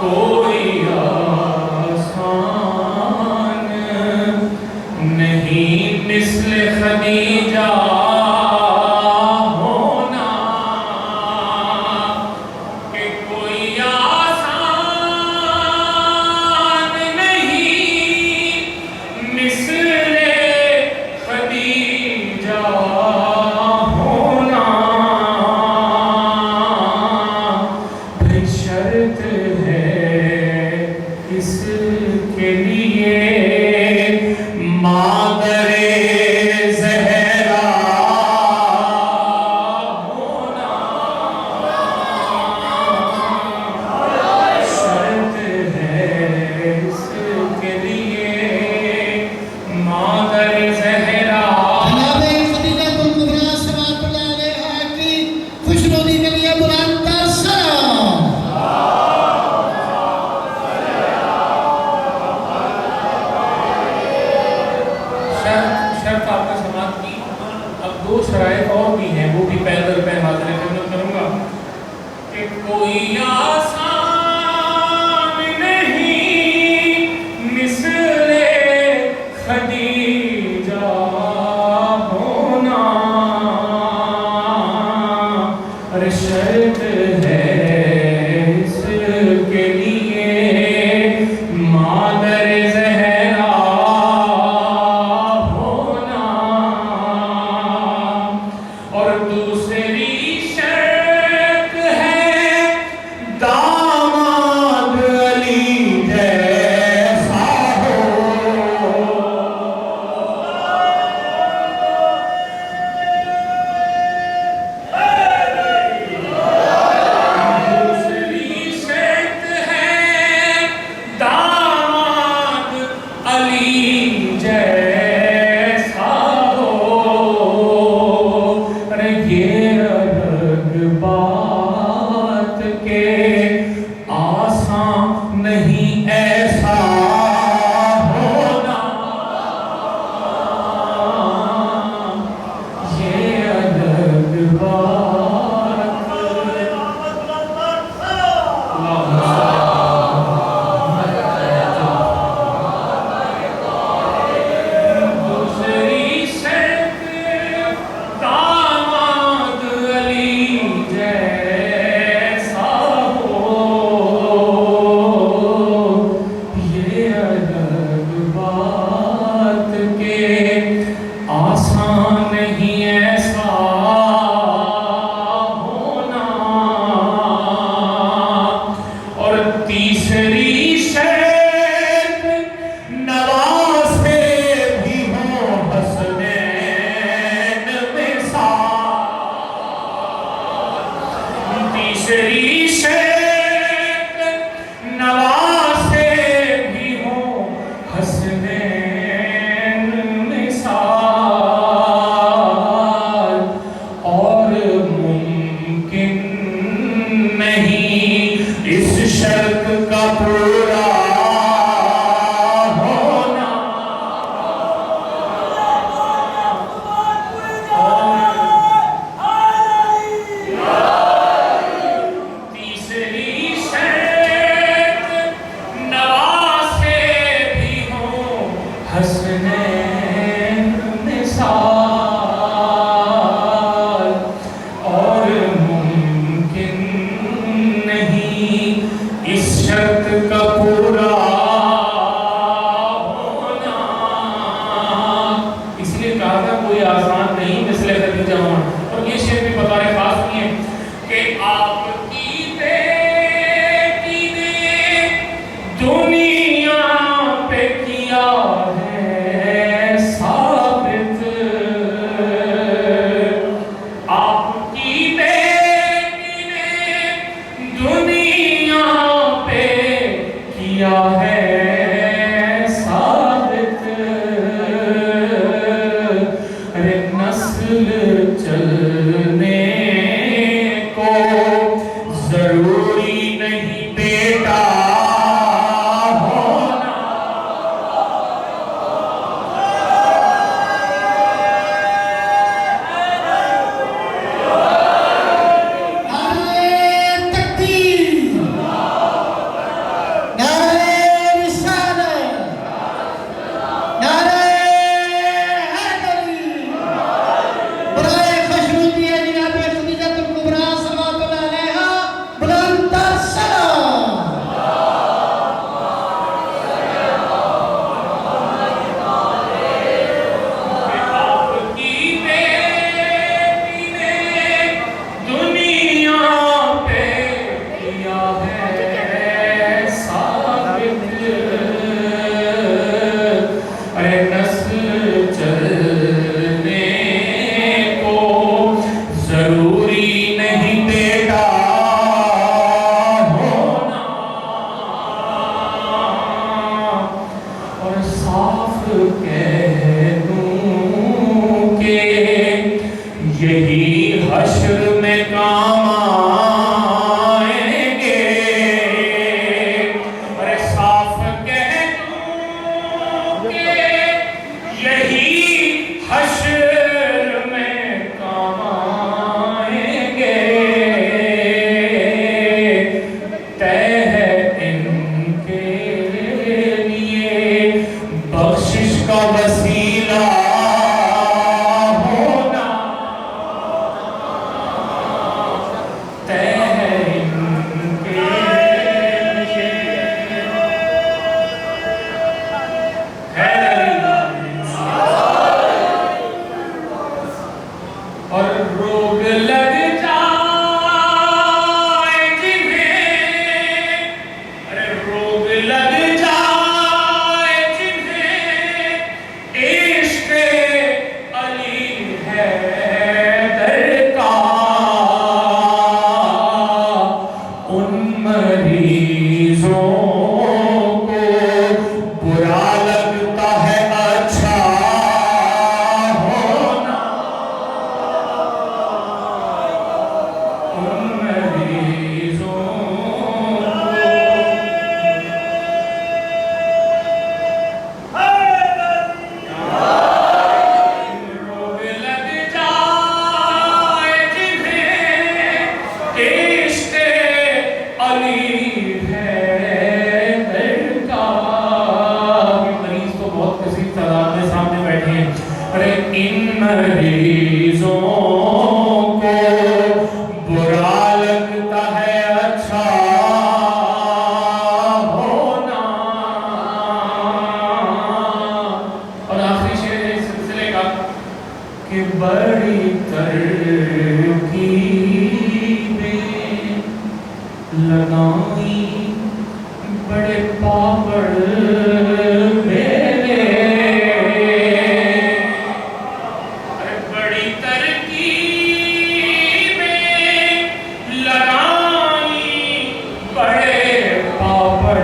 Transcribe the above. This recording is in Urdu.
کوئی آسان نہیں مثل خدیجہ ہونا، کہ کوئی آسان نہیں مثل خدیجہ ہونا، بھئی شرط اس کے لیے مادر زہرا ہونا، شرط ہے اس کے لیے مادر زہرا۔ جناب خدیجہ الکبریٰ سماعت اللہ علیہا کی خوشنودی کے لیے بلند تر سلام۔ شرط آپ نے سماعت کی، اب دو شرائط اور بھی ہیں، وہ بھی پیدل پہ حاضر خدمت کروں گا کہ کوئی آسان نہیں مثل خدیجہ ہونا، اور شرط ہے اس کے لیے مادر زہرا ہونا، اور دوسری شرط ہے داماد علی جیسا ہو، دوسری شرط ہے داماد علی جیسا ہو، ارے یہ الگ بات کہ آسان نہیں ایسا ہونا، یہ الگ بات دوسری شرط داماد علی جیسا ہو، یہ الگ بات کہ آسان نہیں ایسا ہونا، اور تیسری شرط نواسے بھی ہوں حسنین مثال، تیسری شرط نواسے بھی ہوں حسنین مثال، اور ممکن نہیں اس شرط کا پورا ہونا، تیسری شرط نواسے بھی ہوں حسنین مثال، اور ممکن نہیں اس شرط کا پورا ہونا، اس لیے کہا تھا کوئی آسان نہیں مثل خدیجہ ہونا، اور یہ شعر بھی بطور خاص نہیں ہے کہ آپ کی بیٹی نے دنیا پہ کیا ہے ثابت، آپ کی بیٹی نے دنیا پہ کیا ہے ثابت، ارے نسل چلنے کو ضروری نہیں بیٹا ہونا، ان مریضوں کو برا لگتا ہے اچھا ہونا، ان مریضوں روگ لگ جائے جنہیں عشق علی ہے کا، یہ مریض تو بہت کثیر تعداد میں سامنے بیٹھے ہیں. ارے ان مریضوں کو برا لگتا ہے اچھا ہونا. اور آخری شعر ہے اس سلسلے کا کہ بڑی ترکیبیں لگائی بڑے پاپڑ میرے، ارے بڑی ترکیبیں لگائی بڑے پاپڑ